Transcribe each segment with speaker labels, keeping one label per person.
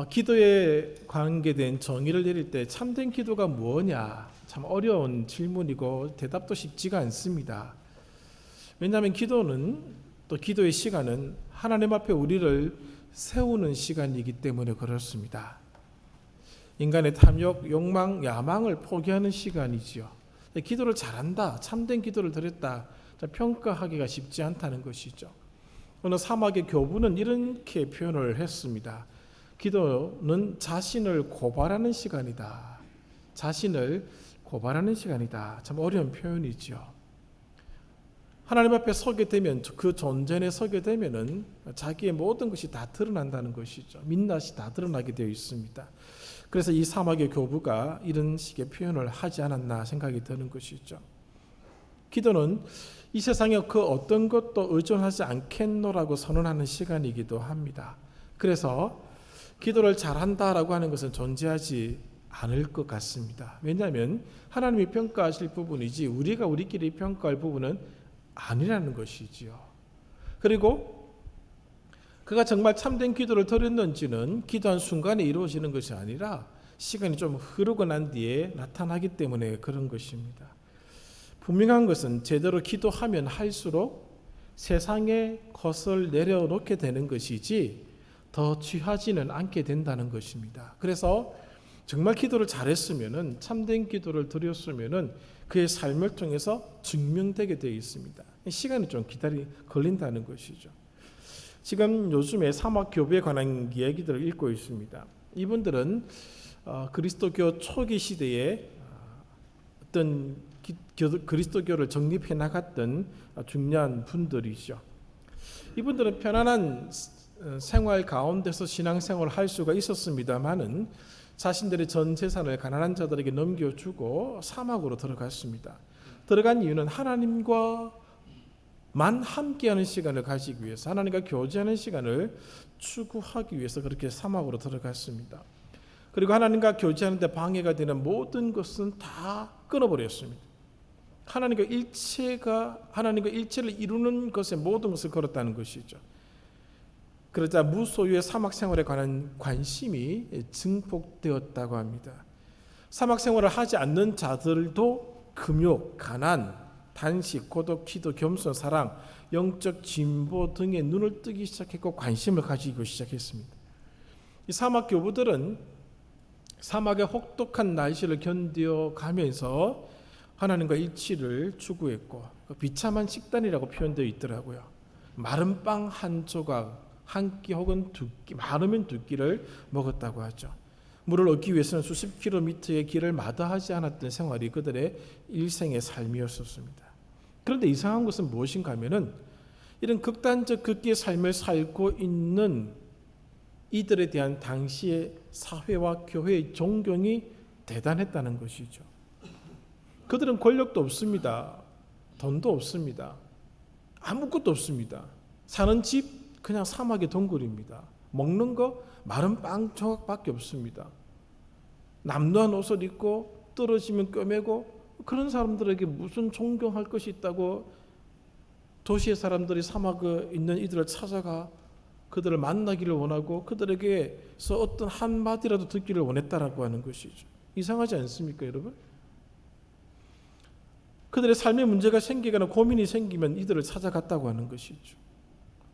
Speaker 1: 기도에 관계된 정의를 내릴 때 참된 기도가 뭐냐? 참 어려운 질문이고 대답도 쉽지가 않습니다. 왜냐하면 기도는 또 기도의 시간은 하나님 앞에 우리를 세우는 시간이기 때문에 그렇습니다. 인간의 탐욕, 욕망, 야망을 포기하는 시간이지요. 기도를 잘한다, 참된 기도를 드렸다 평가하기가 쉽지 않다는 것이죠. 어느 사막의 교부는 이렇게 표현을 했습니다. 기도는 자신을 고발하는 시간이다. 자신을 고발하는 시간이다. 참 어려운 표현이죠. 하나님 앞에 서게 되면, 그 존전에 서게 되면은 자기의 모든 것이 다 드러난다는 것이죠. 민낯이 다 드러나게 되어 있습니다. 그래서 이 사막의 교부가 이런 식의 표현을 하지 않았나 생각이 드는 것이죠. 기도는 이 세상에 그 어떤 것도 의존하지 않겠노라고 선언하는 시간이기도 합니다. 그래서 기도를 잘한다라고 하는 것은 존재하지 않을 것 같습니다. 왜냐하면 하나님이 평가하실 부분이지 우리가 우리끼리 평가할 부분은 아니라는 것이지요. 그리고 그가 정말 참된 기도를 드렸는지는 기도한 순간에 이루어지는 것이 아니라 시간이 좀 흐르고 난 뒤에 나타나기 때문에 그런 것입니다. 분명한 것은 제대로 기도하면 할수록 세상의 것을 내려놓게 되는 것이지 더 취하지는 않게 된다는 것입니다. 그래서 정말 기도를 잘했으면은, 참된 기도를 드렸으면은 그의 삶을 통해서 증명되게 되어 있습니다. 시간이 좀 걸린다는 것이죠. 지금 요즘에 사막 교배에 관한 이야기들을 읽고 있습니다. 이분들은 그리스도교 초기 시대에 어떤 그리스도교를 정립해 나갔던 중요한 분들이죠. 이분들은 편안한 생활 가운데서 신앙생활을 할 수가 있었습니다만은 자신들의 전 재산을 가난한 자들에게 넘겨주고 사막으로 들어갔습니다. 들어간 이유는 하나님과만 함께하는 시간을 가지기 위해서, 하나님과 교제하는 시간을 추구하기 위해서 그렇게 사막으로 들어갔습니다. 그리고 하나님과 교제하는 데 방해가 되는 모든 것은 다 끊어버렸습니다. 하나님과 일체를 이루는 것에 모든 것을 걸었다는 것이죠. 그러자 무소유의 사막 생활에 관한 관심이 증폭되었다고 합니다. 사막 생활을 하지 않는 자들도 금욕, 가난, 단식, 고독, 기도, 겸손, 사랑, 영적 진보 등에 눈을 뜨기 시작했고 관심을 가지고 시작했습니다. 이 사막 교부들은 사막의 혹독한 날씨를 견뎌가면서 하나님과 일치를 추구했고 비참한 식단이라고 표현되어 있더라고요. 마른 빵 한 조각, 한 끼 혹은 두 끼, 많으면 두 끼를 먹었다고 하죠. 물을 얻기 위해서는 수십 킬로미터의 길을 마다하지 않았던 생활이 그들의 일생의 삶이었습니다. 그런데 이상한 것은 무엇인가 하면은 이런 극단적 극기의 삶을 살고 있는 이들에 대한 당시의 사회와 교회의 존경이 대단했다는 것이죠. 그들은 권력도 없습니다. 돈도 없습니다. 아무것도 없습니다. 사는 집 그냥 사막의 동굴입니다. 먹는 거 마른 빵 조각밖에 없습니다. 남루한 옷을 입고 떨어지면 꿰매고, 그런 사람들에게 무슨 존경할 것이 있다고 도시의 사람들이 사막에 있는 이들을 찾아가 그들을 만나기를 원하고 그들에게서 어떤 한마디라도 듣기를 원했다라고 하는 것이죠. 이상하지 않습니까, 여러분? 그들의 삶에 문제가 생기거나 고민이 생기면 이들을 찾아갔다고 하는 것이죠.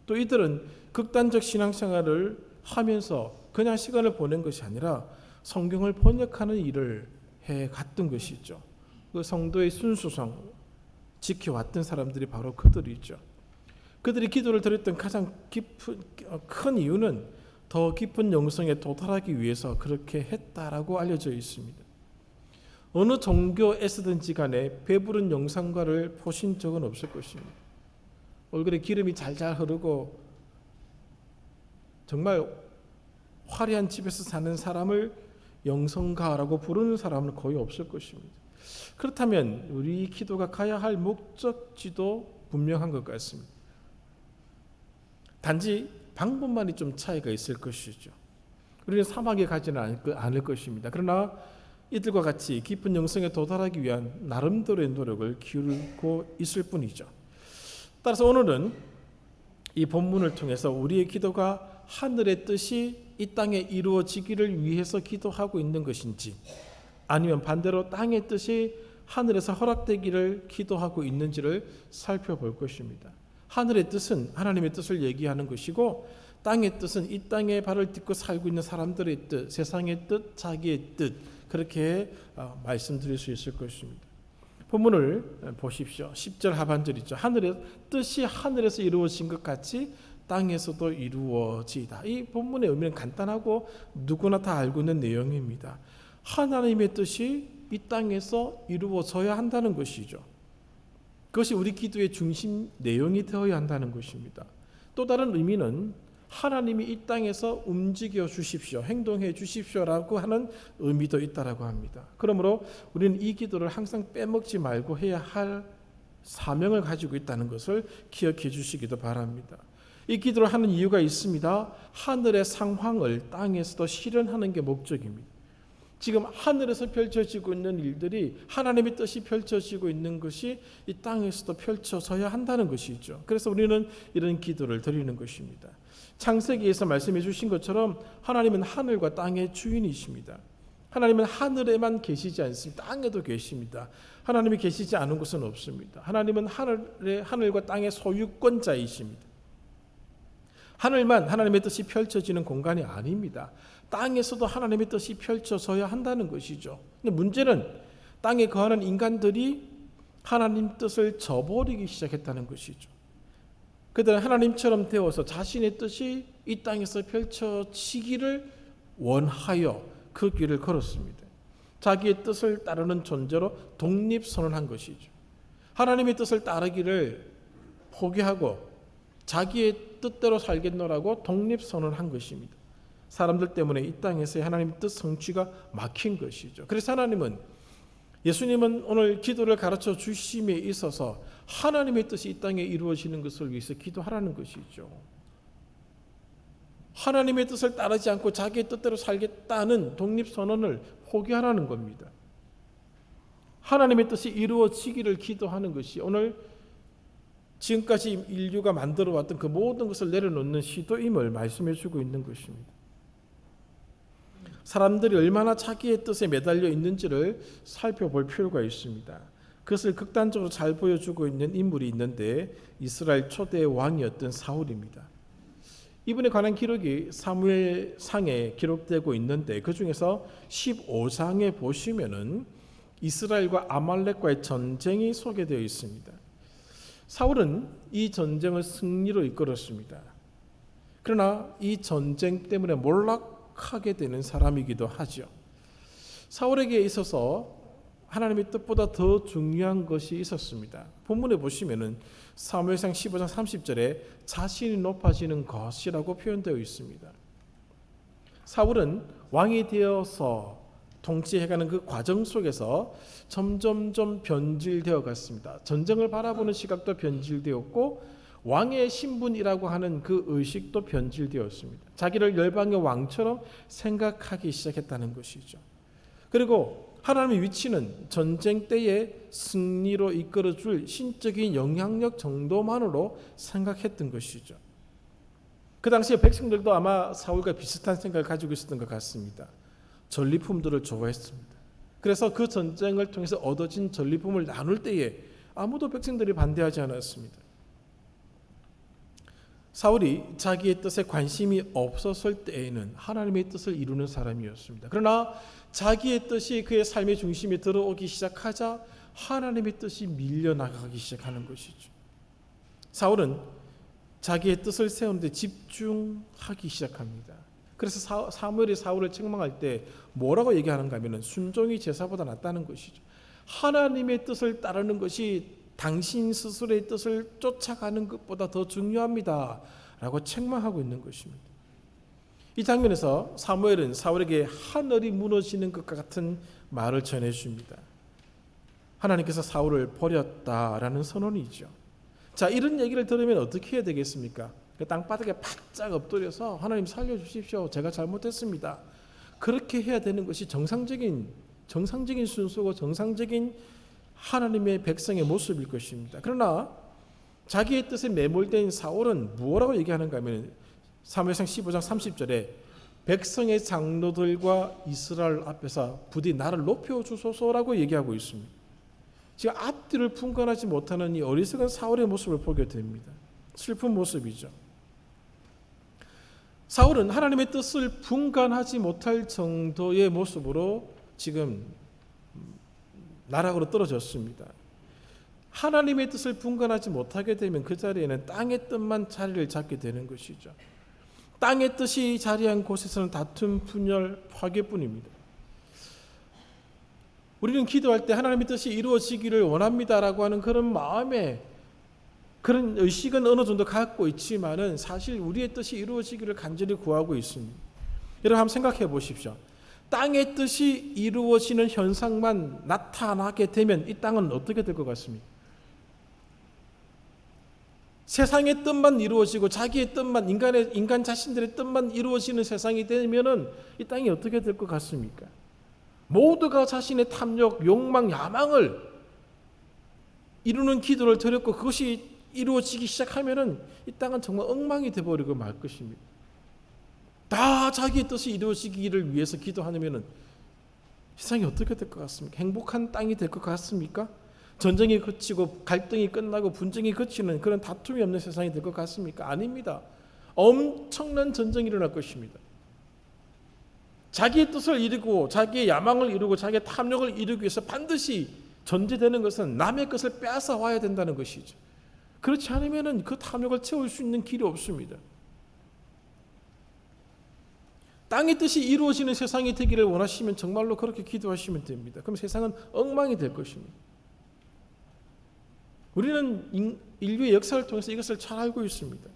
Speaker 1: 또 이들은 극단적 신앙생활을 하면서 그냥 시간을 보낸 것이 아니라 성경을 번역하는 일을 해갔던 것이죠. 그 성도의 순수성 지켜왔던 사람들이 바로 그들이죠. 그들이 기도를 드렸던 가장 큰 이유는 더 깊은 영성에 도달하기 위해서 그렇게 했다라고 알려져 있습니다. 어느 종교에서든지 간에 배부른 영상가를 보신 적은 없을 것입니다. 얼굴에 기름이 잘잘 흐르고 정말 화려한 집에서 사는 사람을 영성가라고 부르는 사람은 거의 없을 것입니다. 그렇다면 우리 기도가 가야 할 목적지도 분명한 것 같습니다. 단지 방법만이 좀 차이가 있을 것이죠. 우리는 사막에 가지는 않을 것입니다. 그러나 이들과 같이 깊은 영성에 도달하기 위한 나름대로의 노력을 기울이고 있을 뿐이죠. 따라서 오늘은 이 본문을 통해서 우리의 기도가 하늘의 뜻이 이 땅에 이루어지기를 위해서 기도하고 있는 것인지, 아니면 반대로 땅의 뜻이 하늘에서 허락되기를 기도하고 있는지를 살펴볼 것입니다. 하늘의 뜻은 하나님의 뜻을 얘기하는 것이고, 땅의 뜻은 이 땅에 발을 딛고 살고 있는 사람들의 뜻, 세상의 뜻, 자기의 뜻, 그렇게 말씀드릴 수 있을 것입니다. 본문을 보십시오. 10절 하반절이죠. 하늘의 뜻이 하늘에서 이루어진 것 같이 땅에서도 이루어지이다. 이 본문의 의미는 간단하고 누구나 다 알고 있는 내용입니다. 하나님의 뜻이 이 땅에서 이루어져야 한다는 것이죠. 그것이 우리 기도의 중심 내용이 되어야 한다는 것입니다. 또 다른 의미는 하나님이 이 땅에서 움직여 주십시오, 행동해 주십시오라고 하는 의미도 있다라고 합니다. 그러므로 우리는 이 기도를 항상 빼먹지 말고 해야 할 사명을 가지고 있다는 것을 기억해 주시기도 바랍니다. 이 기도를 하는 이유가 있습니다. 하늘의 상황을 땅에서도 실현하는 게 목적입니다. 지금 하늘에서 펼쳐지고 있는 일들이 하나님의 뜻이 펼쳐지고 있는 것이 이 땅에서도 펼쳐져야 한다는 것이죠. 그래서 우리는 이런 기도를 드리는 것입니다. 창세기에서 말씀해 주신 것처럼 하나님은 하늘과 땅의 주인이십니다. 하나님은 하늘에만 계시지 않습니다. 땅에도 계십니다. 하나님이 계시지 않은 곳은 없습니다. 하나님은 하늘과 땅의 소유권자이십니다. 하늘만 하나님의 뜻이 펼쳐지는 공간이 아닙니다. 땅에서도 하나님의 뜻이 펼쳐져야 한다는 것이죠. 근데 문제는 땅에 거하는 인간들이 하나님 뜻을 저버리기 시작했다는 것이죠. 그들은 하나님처럼 되어서 자신의 뜻이 이 땅에서 펼쳐지기를 원하여 그 길을 걸었습니다. 자기의 뜻을 따르는 존재로 독립선언한 것이죠. 하나님의 뜻을 따르기를 포기하고 자기의 뜻대로 살겠노라고 독립선언한 것입니다. 사람들 때문에 이 땅에서 하나님의 뜻 성취가 막힌 것이죠. 그래서 예수님은 오늘 기도를 가르쳐 주심에 있어서 하나님의 뜻이 이 땅에 이루어지는 것을 위해서 기도하라는 것이죠. 하나님의 뜻을 따르지 않고 자기의 뜻대로 살겠다는 독립선언을 포기하라는 겁니다. 하나님의 뜻이 이루어지기를 기도하는 것이 오늘 지금까지 인류가 만들어왔던 그 모든 것을 내려놓는 시도임을 말씀해 주고 있는 것입니다. 사람들이 얼마나 자기의 뜻에 매달려 있는지를 살펴볼 필요가 있습니다. 그것을 극단적으로 잘 보여주고 있는 인물이 있는데 이스라엘 초대 왕이었던 사울입니다. 이분에 관한 기록이 사무엘상에 기록되고 있는데 그 중에서 15장에 보시면은 이스라엘과 아말렉과의 전쟁이 소개되어 있습니다. 사울은 이 전쟁을 승리로 이끌었습니다. 그러나 이 전쟁 때문에 몰락하게 되는 사람이기도 하죠. 사울에게 있어서 하나님의 뜻보다 더 중요한 것이 있었습니다. 본문에 보시면은 사무엘상 15장 30절에 자신이 높아지는 것이라고 표현되어 있습니다. 사울은 왕이 되어서 통치해가는 그 과정 속에서 점점점 변질되어 갔습니다. 전쟁을 바라보는 시각도 변질되었고 왕의 신분이라고 하는 그 의식도 변질되었습니다. 자기를 열방의 왕처럼 생각하기 시작했다는 것이죠. 그리고 하나님의 위치는 전쟁 때의 승리로 이끌어줄 신적인 영향력 정도만으로 생각했던 것이죠. 그 당시에 백성들도 아마 사울과 비슷한 생각을 가지고 있었던 것 같습니다. 전리품들을 좋아했습니다. 그래서 그 전쟁을 통해서 얻어진 전리품을 나눌 때에 아무도 백성들이 반대하지 않았습니다. 사울이 자기의 뜻에 관심이 없었을 때에는 하나님의 뜻을 이루는 사람이었습니다. 그러나 자기의 뜻이 그의 삶의 중심에 들어오기 시작하자 하나님의 뜻이 밀려나가기 시작하는 것이죠. 사울은 자기의 뜻을 세우는 데 집중하기 시작합니다. 그래서 사무엘이 사울을 책망할 때 뭐라고 얘기하는가 하면 순종이 제사보다 낫다는 것이죠. 하나님의 뜻을 따르는 것이 당신 스스로의 뜻을 쫓아가는 것보다 더 중요합니다 라고 책망하고 있는 것입니다. 이 장면에서 사무엘은 사울에게 하늘이 무너지는 것 같은 말을 전해줍니다. 하나님께서 사울을 버렸다라는 선언이죠. 자, 이런 얘기를 들으면 어떻게 해야 되겠습니까? 땅바닥에 바짝 엎드려서 하나님 살려주십시오. 제가 잘못했습니다. 그렇게 해야 되는 것이 정상적인 순서고 정상적인 하나님의 백성의 모습일 것입니다. 그러나 자기의 뜻에 매몰된 사울은 뭐라고 얘기하는가 하면 사무엘상 15장 30절에 백성의 장로들과 이스라엘 앞에서 부디 나를 높여주소서라고 얘기하고 있습니다. 지금 앞뒤를 분간하지 못하는 이 어리석은 사울의 모습을 보게 됩니다. 슬픈 모습이죠. 사울은 하나님의 뜻을 분간하지 못할 정도의 모습으로 지금 나락으로 떨어졌습니다. 하나님의 뜻을 분간하지 못하게 되면 그 자리에는 땅의 뜻만 자리를 잡게 되는 것이죠. 땅의 뜻이 자리한 곳에서는 다툼, 분열, 파괴뿐입니다. 우리는 기도할 때 하나님의 뜻이 이루어지기를 원합니다라고 하는 그런 마음에 그런 의식은 어느 정도 갖고 있지만은 사실 우리의 뜻이 이루어지기를 간절히 구하고 있습니다. 여러분 한번 생각해 보십시오. 땅의 뜻이 이루어지는 현상만 나타나게 되면 이 땅은 어떻게 될 것 같습니까? 세상의 뜻만 이루어지고 자기의 뜻만 인간 자신들의 뜻만 이루어지는 세상이 되면은 이 땅이 어떻게 될 것 같습니까? 모두가 자신의 탐욕, 욕망, 야망을 이루는 기도를 드렸고 그것이 이루어지기 시작하면은 이 땅은 정말 엉망이 되어버리고 말 것입니다. 다 자기의 뜻이 이루어지기를 위해서 기도하면은 세상이 어떻게 될 것 같습니까? 행복한 땅이 될 것 같습니까? 전쟁이 그치고 갈등이 끝나고 분쟁이 그치는 그런 다툼이 없는 세상이 될 것 같습니까? 아닙니다. 엄청난 전쟁이 일어날 것입니다. 자기의 뜻을 이루고 자기의 야망을 이루고 자기의 탐욕을 이루기 위해서 반드시 전제되는 것은 남의 것을 빼앗아 와야 된다는 것이죠. 그렇지 않으면 그 탐욕을 채울 수 있는 길이 없습니다. 땅의 뜻이 이루어지는 세상이 되기를 원하시면 정말로 그렇게 기도하시면 됩니다. 그럼 세상은 엉망이 될 것입니다. 우리는 인류의 역사를 통해서 이것을 잘 알고 있습니다.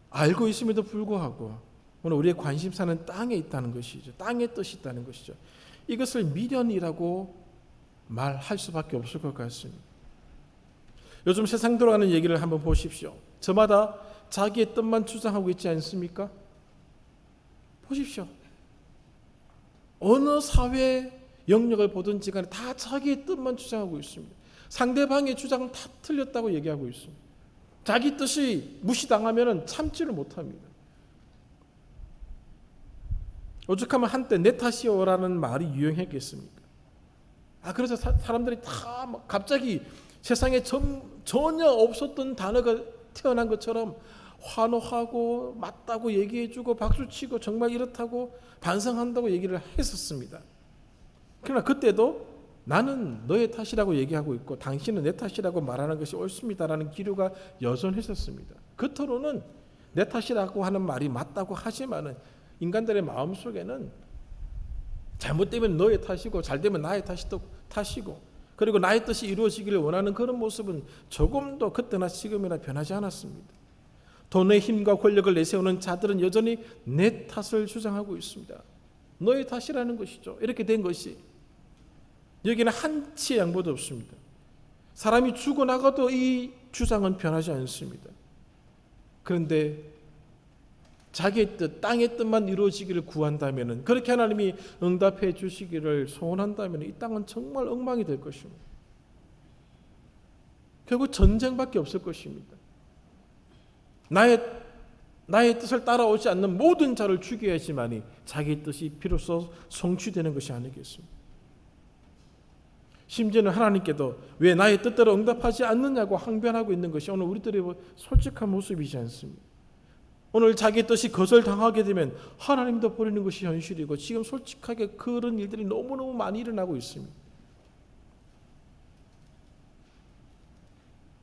Speaker 1: 알고 있음에도 불구하고 오늘 우리의 관심사는 땅에 있다는 것이죠. 땅의 뜻이 있다는 것이죠. 이것을 미련이라고 말할 수밖에 없을 것 같습니다. 요즘 세상 돌아가는 얘기를 한번 보십시오. 저마다 자기의 뜻만 주장하고 있지 않습니까? 보십시오. 어느 사회 영역을 보든지 간에 다 자기의 뜻만 주장하고 있습니다. 상대방의 주장은 다 틀렸다고 얘기하고 있습니다. 자기 뜻이 무시당하면 참지를 못합니다. 오죽하면 한때 내 탓이오라는 말이 유행했겠습니까? 그래서 사람들이 다 갑자기 세상에 전혀 없었던 단어가 태어난 것처럼 환호하고 맞다고 얘기해주고 박수치고 정말 이렇다고 반성한다고 얘기를 했었습니다. 그러나 그때도 나는 너의 탓이라고 얘기하고 있고 당신은 내 탓이라고 말하는 것이 옳습니다라는 기류가 여전했었습니다. 겉으로는 내 탓이라고 하는 말이 맞다고 하지만은 인간들의 마음속에는 잘못되면 너의 탓이고 잘되면 나의 탓이고 그리고 나의 뜻이 이루어지기를 원하는 그런 모습은 조금도 그때나 지금이나 변하지 않았습니다. 돈의 힘과 권력을 내세우는 자들은 여전히 내 탓을 주장하고 있습니다. 너의 탓이라는 것이죠. 이렇게 된 것이 여기는 한치의 양보도 없습니다. 사람이 죽어나가도 이 주장은 변하지 않습니다. 그런데 자기의 뜻, 땅의 뜻만 이루어지기를 구한다면, 그렇게 하나님이 응답해 주시기를 소원한다면 이 땅은 정말 엉망이 될 것입니다. 결국 전쟁밖에 없을 것입니다. 나의 뜻을 따라오지 않는 모든 자를 죽여야지만이 자기의 뜻이 비로소 성취되는 것이 아니겠습니까? 심지어는 하나님께도 왜 나의 뜻대로 응답하지 않느냐고 항변하고 있는 것이 오늘 우리들의 솔직한 모습이지 않습니까? 오늘 자기 뜻이 거절당하게 되면 하나님도 버리는 것이 현실이고 지금 솔직하게 그런 일들이 너무너무 많이 일어나고 있습니다.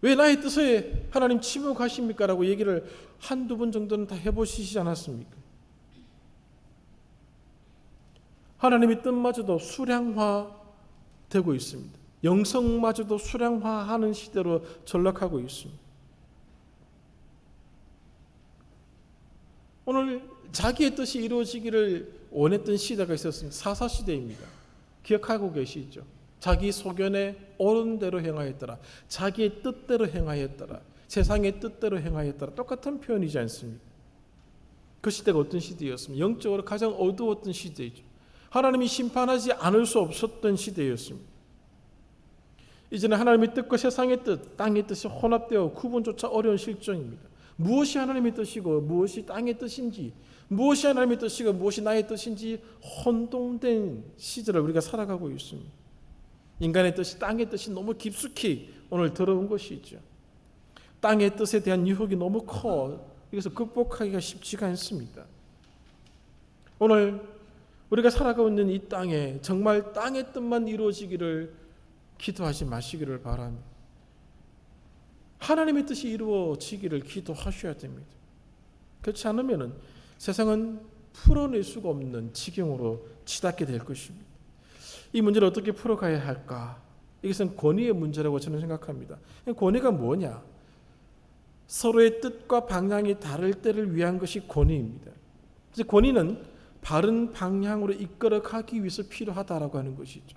Speaker 1: 왜 나의 뜻에 하나님 침묵하십니까? 라고 얘기를 한두 번 정도는 다 해보시지 않았습니까? 하나님의 뜻마저도 수량화되고 있습니다. 영성마저도 수량화하는 시대로 전락하고 있습니다. 오늘 자기의 뜻이 이루어지기를 원했던 시대가 있었습니다. 사사시대입니다. 기억하고 계시죠? 자기 소견에 옳은 대로 행하였더라. 자기의 뜻대로 행하였더라. 세상의 뜻대로 행하였더라. 똑같은 표현이지 않습니까? 그 시대가 어떤 시대였습니까? 영적으로 가장 어두웠던 시대이죠. 하나님이 심판하지 않을 수 없었던 시대였습니다. 이제는 하나님의 뜻과 세상의 뜻, 땅의 뜻이 혼합되어 구분조차 어려운 실정입니다. 무엇이 하나님의 뜻이고 무엇이 땅의 뜻인지, 무엇이 하나님의 뜻이고 무엇이 나의 뜻인지 혼동된 시절을 우리가 살아가고 있습니다. 인간의 뜻이, 땅의 뜻이 너무 깊숙이 오늘 들어온 것이죠. 땅의 뜻에 대한 유혹이 너무 커 이것을 극복하기가 쉽지가 않습니다. 오늘 우리가 살아가고 있는 이 땅에 정말 땅의 뜻만 이루어지기를 기도하지 마시기를 바랍니다. 하나님의 뜻이 이루어지기를 기도하셔야 됩니다. 그렇지 않으면 세상은 풀어낼 수가 없는 지경으로 치닫게 될 것입니다. 이 문제를 어떻게 풀어가야 할까? 이것은 권위의 문제라고 저는 생각합니다. 권위가 뭐냐? 서로의 뜻과 방향이 다를 때를 위한 것이 권위입니다. 그래서 권위는 바른 방향으로 이끌어가기 위해서 필요하다라고 하는 것이죠.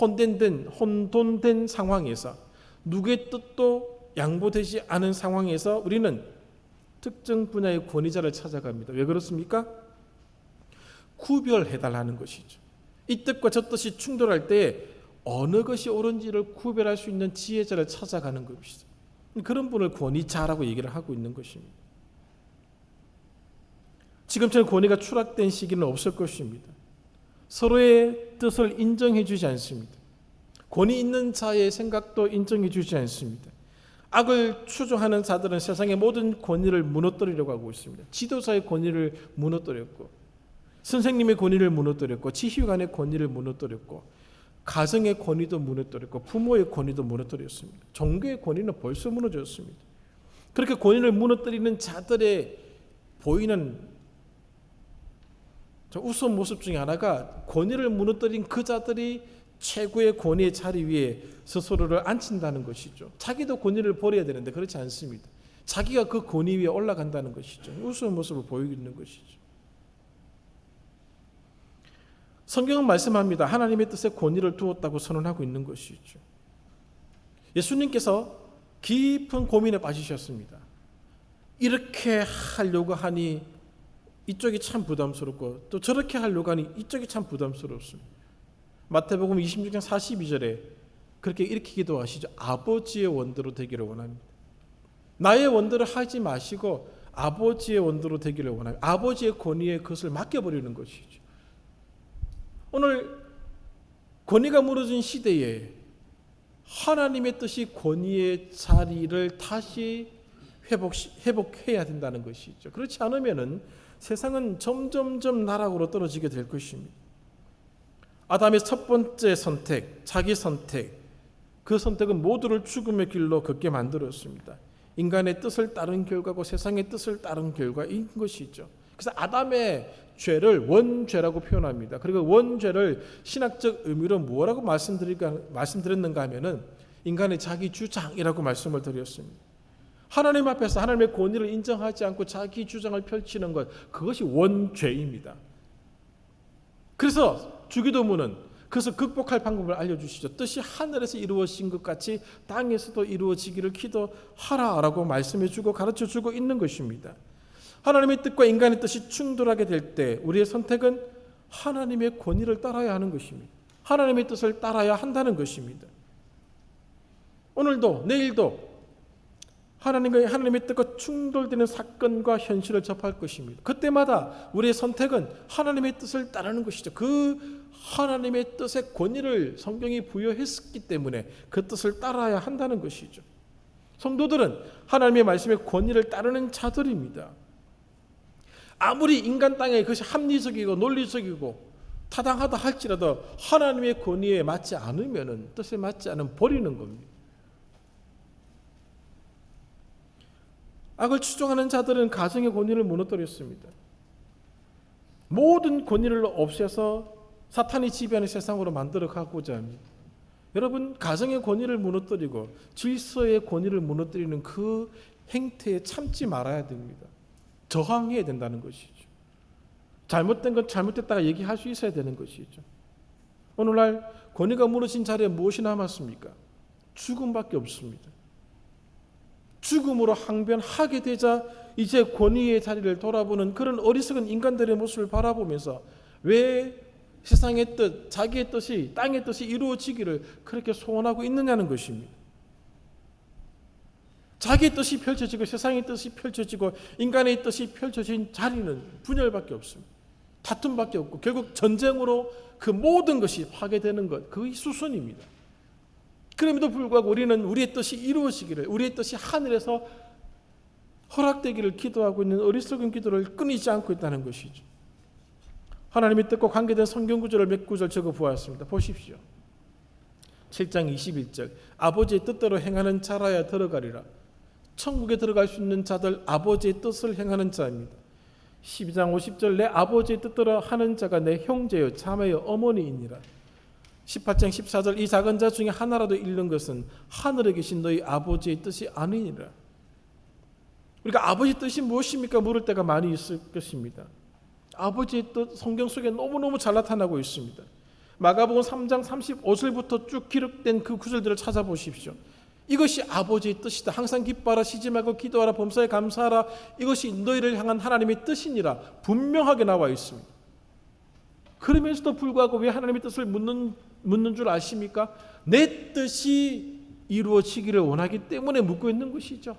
Speaker 1: 혼돈된 상황에서 누구의 뜻도 양보되지 않은 상황에서 우리는 특정 분야의 권위자를 찾아갑니다. 왜 그렇습니까? 구별해달라는 것이죠. 이 뜻과 저 뜻이 충돌할 때 어느 것이 옳은지를 구별할 수 있는 지혜자를 찾아가는 것이죠. 그런 분을 권위자라고 얘기를 하고 있는 것입니다. 지금처럼 권위가 추락된 시기는 없을 것입니다. 서로의 뜻을 인정해 주지 않습니다. 권위 있는 자의 생각도 인정해 주지 않습니다. 악을 추종하는 자들은 세상의 모든 권위를 무너뜨리려고 하고 있습니다. 지도자의 권위를 무너뜨렸고, 선생님의 권위를 무너뜨렸고, 지휘관의 권위를 무너뜨렸고, 가정의 권위도 무너뜨렸고, 부모의 권위도 무너뜨렸습니다. 종교의 권위는 벌써 무너졌습니다. 그렇게 권위를 무너뜨리는 자들의 보이는 우스운 모습 중에 하나가 권위를 무너뜨린 그 자들이 최고의 권위의 자리 위에 스스로를 앉힌다는 것이죠. 자기도 권위를 버려야 되는데 그렇지 않습니다. 자기가 그 권위 위에 올라간다는 것이죠. 우스운 모습을 보이고 있는 것이죠. 성경은 말씀합니다. 하나님의 뜻에 권위를 두었다고 선언하고 있는 것이죠. 예수님께서 깊은 고민에 빠지셨습니다. 이렇게 하려고 하니 이쪽이 참 부담스럽고 또 저렇게 하려고 하니 이쪽이 참 부담스럽습니다. 마태복음 26장 42절에 그렇게 이렇게 기도하시죠. 아버지의 원대로 되기를 원합니다. 나의 원대로 하지 마시고 아버지의 원대로 되기를 원합니다. 아버지의 권위에 그것을 맡겨버리는 것이죠. 오늘 권위가 무너진 시대에 하나님의 뜻이 권위의 자리를 다시 회복해야 된다는 것이죠. 그렇지 않으면 세상은 점점점 나락으로 떨어지게 될 것입니다. 아담의 첫 번째 선택, 자기 선택, 그 선택은 모두를 죽음의 길로 걷게 만들었습니다. 인간의 뜻을 따른 결과고 세상의 뜻을 따른 결과인 것이죠. 그래서 아담의 죄를 원죄라고 표현합니다. 그리고 원죄를 신학적 의미로 뭐라고 말씀드렸는가 하면은 인간의 자기 주장이라고 말씀을 드렸습니다. 하나님 앞에서 하나님의 권위를 인정하지 않고 자기 주장을 펼치는 것, 그것이 원죄입니다. 그래서 주기도문은 그것을 극복할 방법을 알려주시죠. 뜻이 하늘에서 이루어진 것 같이 땅에서도 이루어지기를 기도하라라고 말씀해주고 가르쳐주고 있는 것입니다. 하나님의 뜻과 인간의 뜻이 충돌하게 될 때 우리의 선택은 하나님의 권위를 따라야 하는 것입니다. 하나님의 뜻을 따라야 한다는 것입니다. 오늘도 내일도 하나님의 뜻과 충돌되는 사건과 현실을 접할 것입니다. 그때마다 우리의 선택은 하나님의 뜻을 따르는 것이죠. 그 하나님의 뜻의 권위를 성경이 부여했기 때문에 그 뜻을 따라야 한다는 것이죠. 성도들은 하나님의 말씀의 권위를 따르는 자들입니다. 아무리 인간 땅에 그것이 합리적이고 논리적이고 타당하다 할지라도 하나님의 권위에 맞지 않으면, 뜻에 맞지 않으면 버리는 겁니다. 악을 추종하는 자들은 가정의 권위를 무너뜨렸습니다. 모든 권위를 없애서 사탄이 지배하는 세상으로 만들어 가고자 합니다. 여러분, 가정의 권위를 무너뜨리고 질서의 권위를 무너뜨리는 그 행태에 참지 말아야 됩니다. 저항해야 된다는 것이죠. 잘못된 건 잘못됐다가 얘기할 수 있어야 되는 것이죠. 오늘날 권위가 무너진 자리에 무엇이 남았습니까? 죽음밖에 없습니다. 죽음으로 항변하게 되자 이제 권위의 자리를 돌아보는 그런 어리석은 인간들의 모습을 바라보면서 왜 세상의 뜻, 자기의 뜻이, 땅의 뜻이 이루어지기를 그렇게 소원하고 있느냐는 것입니다. 자기의 뜻이 펼쳐지고 세상의 뜻이 펼쳐지고 인간의 뜻이 펼쳐진 자리는 분열밖에 없습니다. 다툼밖에 없고 결국 전쟁으로 그 모든 것이 파괴되는 것, 그의 수순입니다. 그럼에도 불구하고 우리는 우리의 뜻이 이루어지기를, 우리의 뜻이 하늘에서 허락되기를 기도하고 있는 어리석은 기도를 끊이지 않고 있다는 것이죠. 하나님의 뜻과 관계된 성경 구절을 몇 구절 적어 보았습니다. 보십시오. 7장 21절 아버지의 뜻대로 행하는 자라야 들어가리라. 천국에 들어갈 수 있는 자들 아버지의 뜻을 행하는 자입니다. 12장 50절 내 아버지의 뜻대로 하는 자가 내 형제요 자매요 어머니이니라. 18장 14절 이 작은 자 중에 하나라도 잃는 것은 하늘에 계신 너희 아버지의 뜻이 아니니라. 우리가 아버지의 뜻이 무엇입니까? 물을 때가 많이 있을 것입니다. 아버지의 뜻 성경 속에 너무너무 잘 나타나고 있습니다. 마가복음 3장 35절부터 쭉 기록된 그 구절들을 찾아보십시오. 이것이 아버지의 뜻이다. 항상 기뻐하라, 쉬지 말고 기도하라, 범사에 감사하라. 이것이 너희를 향한 하나님의 뜻이니라 분명하게 나와 있습니다. 그러면서도 불구하고 왜 하나님의 뜻을 묻는 줄 아십니까? 내 뜻이 이루어지기를 원하기 때문에 묻고 있는 것이죠.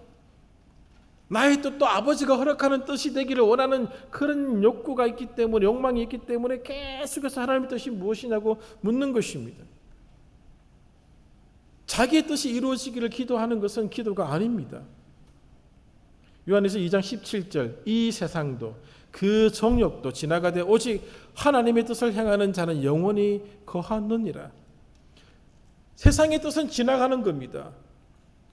Speaker 1: 나의 뜻도 아버지가 허락하는 뜻이 되기를 원하는 그런 욕구가 있기 때문에, 욕망이 있기 때문에 계속해서 하나님의 뜻이 무엇이냐고 묻는 것입니다. 자기의 뜻이 이루어지기를 기도하는 것은 기도가 아닙니다. 요한에서 2장 17절 이 세상도 그 정욕도 지나가되 오직 하나님의 뜻을 행하는 자는 영원히 거하느니라. 세상의 뜻은 지나가는 겁니다.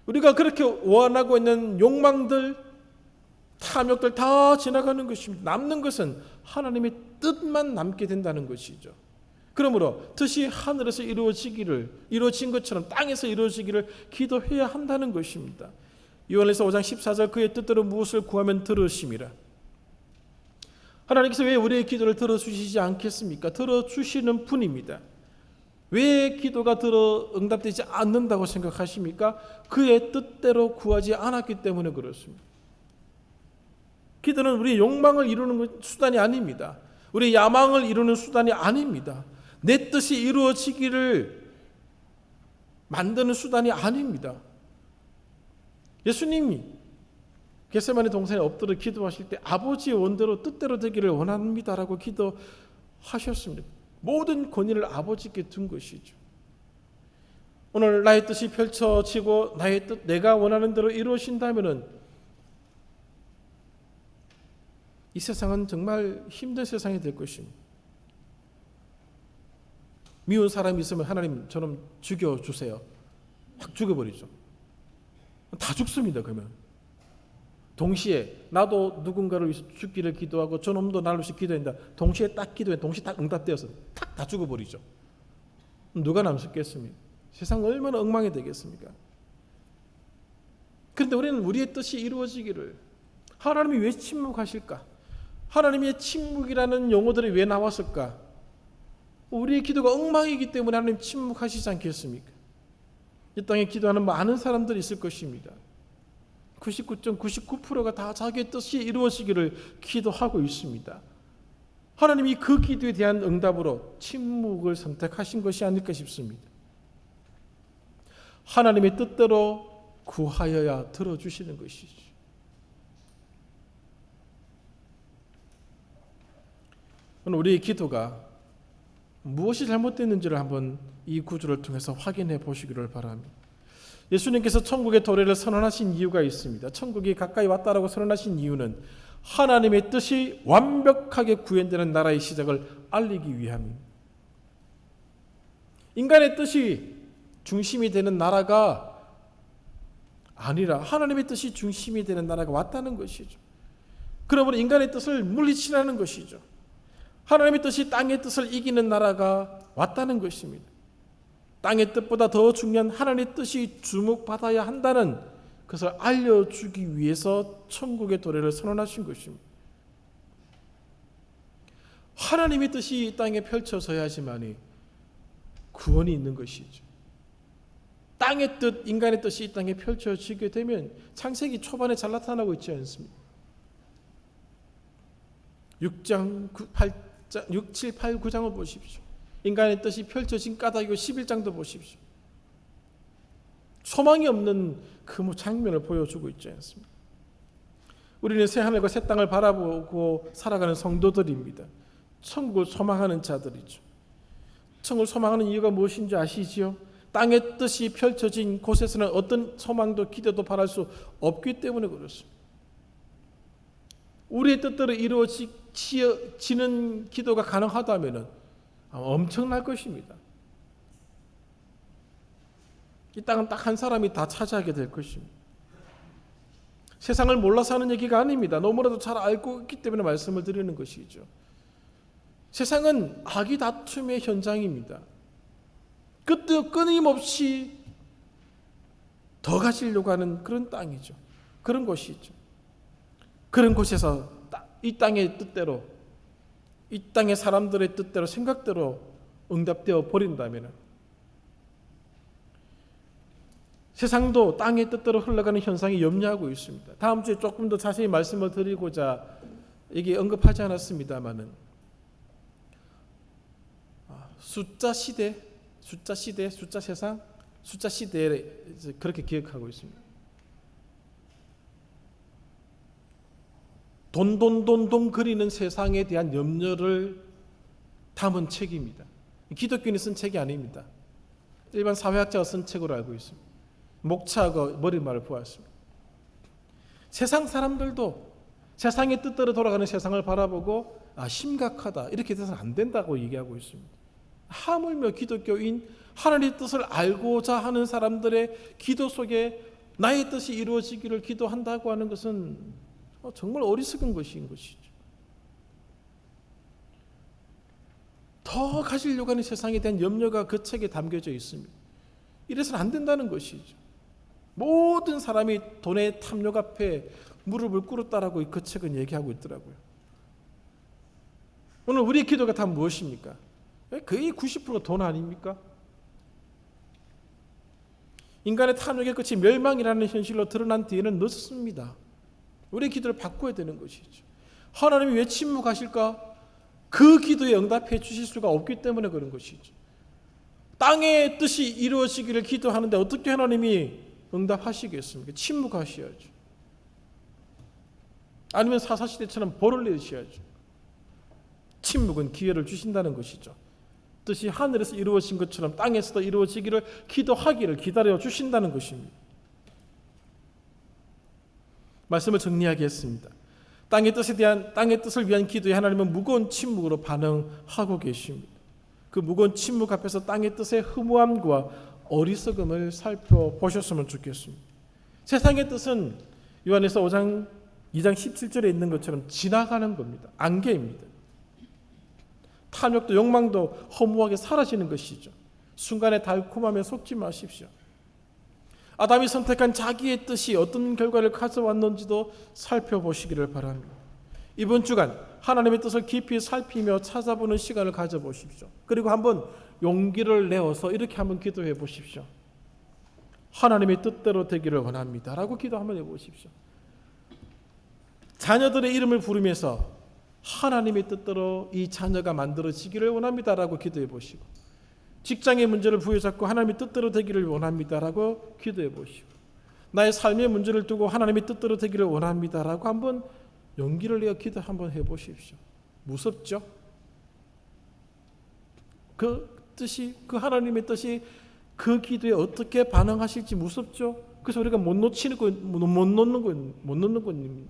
Speaker 1: 우리가 그렇게 원하고 있는 욕망들, 탐욕들 다 지나가는 것입니다. 남는 것은 하나님의 뜻만 남게 된다는 것이죠. 그러므로 뜻이 하늘에서 이루어진 것처럼 땅에서 이루어지기를 기도해야 한다는 것입니다. 요한에서 5장 14절 그의 뜻대로 무엇을 구하면 들으심이라. 하나님께서 왜 우리의 기도를 들어주시지 않겠습니까? 들어주시는 분입니다. 왜 기도가 응답되지 않는다고 생각하십니까? 그의 뜻대로 구하지 않았기 때문에 그렇습니다. 기도는 우리의 욕망을 이루는 수단이 아닙니다. 우리의 야망을 이루는 수단이 아닙니다. 내 뜻이 이루어지기를 만드는 수단이 아닙니다. 예수님이 겟세마네 동산에 엎드려 기도하실 때 아버지의 원대로 뜻대로 되기를 원합니다라고 기도하셨습니다. 모든 권위를 아버지께 둔 것이죠. 오늘 나의 뜻이 펼쳐지고 나의 뜻, 내가 원하는 대로 이루어진다면은 이 세상은 정말 힘든 세상이 될 것입니다. 미운 사람이 있으면 하나님 저놈 죽여주세요. 확 죽여버리죠. 다 죽습니다. 그러면 동시에 나도 누군가를 위해서 죽기를 기도하고 저놈도 나를 위해서 기도한다. 동시에 딱 기도해 동시에 딱 응답되어서 탁 다 죽어버리죠. 누가 남습겠습니까? 세상 얼마나 엉망이 되겠습니까? 그런데 우리는 우리의 뜻이 이루어지기를, 하나님이 왜 침묵하실까? 하나님의 침묵이라는 용어들이 왜 나왔을까? 우리의 기도가 엉망이기 때문에 하나님 침묵하시지 않겠습니까? 이 땅에 기도하는 많은 사람들이 있을 것입니다. 99.99%가 다 자기의 뜻이 이루어지기를 기도하고 있습니다. 하나님이 그 기도에 대한 응답으로 침묵을 선택하신 것이 아닐까 싶습니다. 하나님의 뜻대로 구하여야 들어주시는 것이죠. 오늘 우리의 기도가 무엇이 잘못됐는지를 한번 이 구절을 통해서 확인해 보시기를 바랍니다. 예수님께서 천국의 도래를 선언하신 이유가 있습니다. 천국이 가까이 왔다라고 선언하신 이유는 하나님의 뜻이 완벽하게 구현되는 나라의 시작을 알리기 위함입니다. 인간의 뜻이 중심이 되는 나라가 아니라 하나님의 뜻이 중심이 되는 나라가 왔다는 것이죠. 그러므로 인간의 뜻을 물리치라는 것이죠. 하나님의 뜻이 땅의 뜻을 이기는 나라가 왔다는 것입니다. 땅의 뜻보다 더 중요한 하나님의 뜻이 주목받아야 한다는 것을 알려주기 위해서 천국의 도래를 선언하신 것입니다. 하나님의 뜻이 이 땅에 펼쳐져야지만이 구원이 있는 것이죠. 땅의 뜻, 인간의 뜻이 이 땅에 펼쳐지게 되면 창세기 초반에 잘 나타나고 있지 않습니까? 6, 7, 8, 9장을 보십시오. 인간의 뜻이 펼쳐진 까닭이고 11장도 보십시오. 소망이 없는 그 장면을 보여주고 있지 않습니까? 우리는 새 하늘과 새 땅을 바라보고 살아가는 성도들입니다. 천국을 소망하는 자들이죠. 천국을 소망하는 이유가 무엇인지 아시지요? 땅의 뜻이 펼쳐진 곳에서는 어떤 소망도 기대도 바랄 수 없기 때문에 그렇습니다. 우리의 뜻대로 이루어지는 기도가 가능하다면 엄청날 것입니다. 이 땅은 딱 한 사람이 다 차지하게 될 것입니다. 세상을 몰라서 하는 얘기가 아닙니다. 너무나도 잘 알고 있기 때문에 말씀을 드리는 것이죠. 세상은 악의 다툼의 현장입니다. 끊임없이 더 가지려고 하는 그런 땅이죠. 그런 곳이죠. 그런 곳에서 이 땅의 뜻대로, 이 땅의 사람들의 뜻대로, 생각대로 응답되어 버린다면 세상도 땅의 뜻대로 흘러가는 현상이 염려하고 있습니다. 다음 주에 조금 더 자세히 말씀을 드리고자 이게 언급하지 않았습니다만은 숫자 시대, 숫자 세상, 숫자 시대에 그렇게 기억하고 있습니다. 돈 그리는 세상에 대한 염려를 담은 책입니다. 기독교인이 쓴 책이 아닙니다. 일반 사회학자가 쓴 책으로 알고 있습니다. 목차하고 머리말을 보았습니다. 세상 사람들도 세상의 뜻대로 돌아가는 세상을 바라보고 심각하다, 이렇게 돼서는 안 된다고 얘기하고 있습니다. 하물며 기독교인, 하나님의 뜻을 알고자 하는 사람들의 기도 속에 나의 뜻이 이루어지기를 기도한다고 하는 것은 정말 어리석은 것인 것이죠. 더 가지려고 하는 세상에 대한 염려가 그 책에 담겨져 있습니다. 이래서는 안 된다는 것이죠. 모든 사람이 돈의 탐욕 앞에 무릎을 꿇었다라고 그 책은 얘기하고 있더라고요. 오늘 우리의 기도가 다 무엇입니까? 거의 90%가 돈 아닙니까? 인간의 탐욕의 끝이 멸망이라는 현실로 드러난 뒤에는 늦습니다. 우리의 기도를 바꿔야 되는 것이죠. 하나님이 왜 침묵하실까? 그 기도에 응답해 주실 수가 없기 때문에 그런 것이죠. 땅의 뜻이 이루어지기를 기도하는데 어떻게 하나님이 응답하시겠습니까? 침묵하셔야죠. 아니면 사사시대처럼 벌을 내리셔야죠. 침묵은 기회를 주신다는 것이죠. 뜻이 하늘에서 이루어진 것처럼 땅에서도 이루어지기를 기도하기를 기다려 주신다는 것입니다. 말씀을 정리하겠습니다. 땅의 뜻을 위한 기도에 하나님은 무거운 침묵으로 반응하고 계십니다. 그 무거운 침묵 앞에서 땅의 뜻의 허무함과 어리석음을 살펴보셨으면 좋겠습니다. 세상의 뜻은 요한에서 2장 17절에 있는 것처럼 지나가는 겁니다. 안개입니다. 탐욕도 욕망도 허무하게 사라지는 것이죠. 순간의 달콤함에 속지 마십시오. 아담이 선택한 자기의 뜻이 어떤 결과를 가져왔는지도 살펴보시기를 바랍니다. 이번 주간 하나님의 뜻을 깊이 살피며 찾아보는 시간을 가져보십시오. 그리고 한번 용기를 내어서 이렇게 한번 기도해 보십시오. 하나님의 뜻대로 되기를 원합니다 라고 기도 한번 해보십시오. 자녀들의 이름을 부르면서 하나님의 뜻대로 이 자녀가 만들어지기를 원합니다 라고 기도해 보시고, 직장의 문제를 부여잡고 하나님의 뜻대로 되기를 원합니다 라고 기도해 보시고, 나의 삶의 문제를 두고 하나님의 뜻대로 되기를 원합니다 라고 한번 용기를 내어 기도 한번 해보십시오. 무섭죠? 그 뜻이, 그 하나님의 뜻이 그 기도에 어떻게 반응하실지 무섭죠? 그래서 우리가 못 놓는 건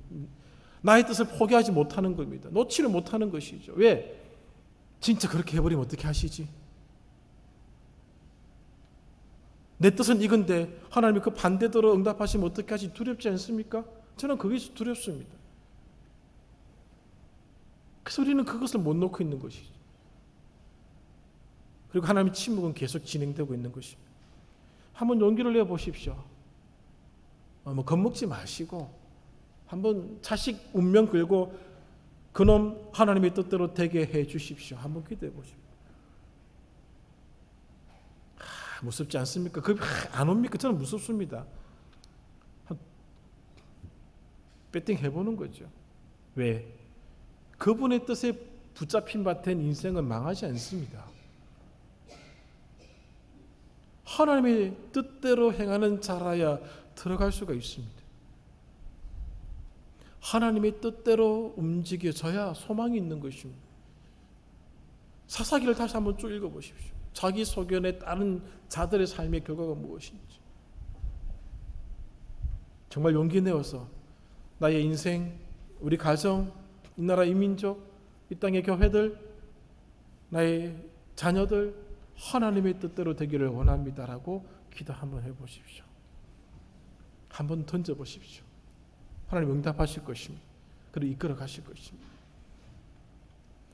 Speaker 1: 나의 뜻을 포기하지 못하는 겁니다. 놓지를 못하는 것이죠. 왜? 진짜 그렇게 해버리면 어떻게 하시지? 내 뜻은 이건데 하나님이 그 반대대로 응답하시면 어떻게 하시? 두렵지 않습니까? 저는 그게 두렵습니다. 그래서 우리는 그것을 못 놓고 있는 것이죠. 그리고 하나님의 침묵은 계속 진행되고 있는 것입니다. 한번 용기를 내어 보십시오. 겁먹지 마시고 한번 자식 운명 끌고 그놈 하나님의 뜻대로 되게 해 주십시오. 한번 기도해 보십시오. 무섭지 않습니까? 안 옵니까? 저는 무섭습니다. 배팅 해보는 거죠. 왜? 그분의 뜻에 붙잡힌 바 된 인생은 망하지 않습니다. 하나님의 뜻대로 행하는 자라야 들어갈 수가 있습니다. 하나님의 뜻대로 움직여져야 소망이 있는 것입니다. 사사기를 다시 한번 쭉 읽어보십시오. 자기 소견에 따른 자들의 삶의 결과가 무엇인지 정말 용기 내어서 나의 인생, 우리 가정, 이 나라 이 민족, 이 땅의 교회들, 나의 자녀들 하나님의 뜻대로 되기를 원합니다라고 기도 한번 해보십시오. 한번 던져보십시오. 하나님 응답하실 것입니다. 그리고 이끌어 가실 것입니다.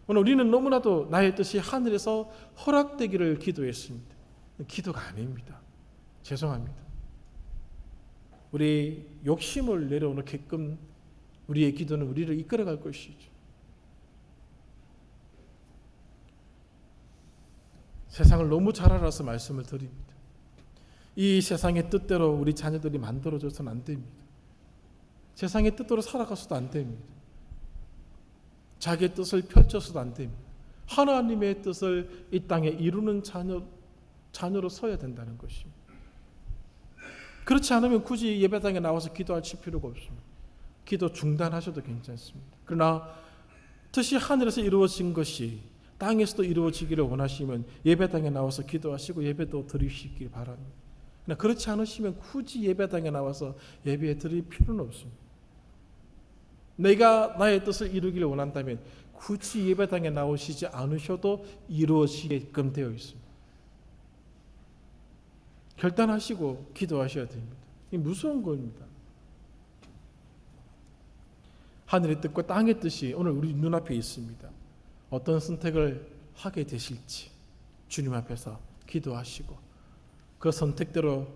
Speaker 1: 오늘 우리는 너무나도 나의 뜻이 하늘에서 허락되기를 기도했습니다. 기도가 아닙니다. 죄송합니다. 우리 욕심을 내려놓게끔 우리의 기도는 우리를 이끌어갈 것이죠. 세상을 너무 잘 알아서 말씀을 드립니다. 이 세상의 뜻대로 우리 자녀들이 만들어져서는 안 됩니다. 세상의 뜻대로 살아가서도 안 됩니다. 자기의 뜻을 펼쳐서도 안 됩니다. 하나님의 뜻을 이 땅에 이루는 자녀로 서야 된다는 것입니다. 그렇지 않으면 굳이 예배당에 나와서 기도하실 필요가 없습니다. 기도 중단하셔도 괜찮습니다. 그러나 뜻이 하늘에서 이루어진 것이 땅에서도 이루어지기를 원하시면 예배당에 나와서 기도하시고 예배도 드리시기 바랍니다. 그러나 그렇지 않으시면 굳이 예배당에 나와서 예배 드릴 필요는 없습니다. 내가 나의 뜻을 이루기를 원한다면 굳이 예배당에 나오시지 않으셔도 이루어지게끔 되어 있습니다. 결단하시고 기도하셔야 됩니다. 이 무서운 겁니다. 하늘의 뜻과 땅의 뜻이 오늘 우리 눈앞에 있습니다. 어떤 선택을 하게 되실지 주님 앞에서 기도하시고 그 선택대로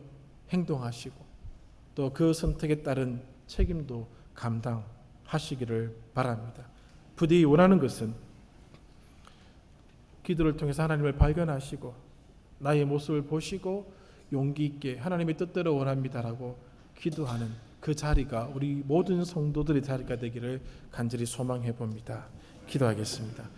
Speaker 1: 행동하시고 또 그 선택에 따른 책임도 감당하시기를 바랍니다. 부디 원하는 것은 기도를 통해서 하나님을 발견하시고 나의 모습을 보시고 용기 있게 하나님의 뜻대로 원합니다라고 기도하는 그 자리가 우리 모든 성도들의 자리가 되기를 간절히 소망해 봅니다. 기도하겠습니다.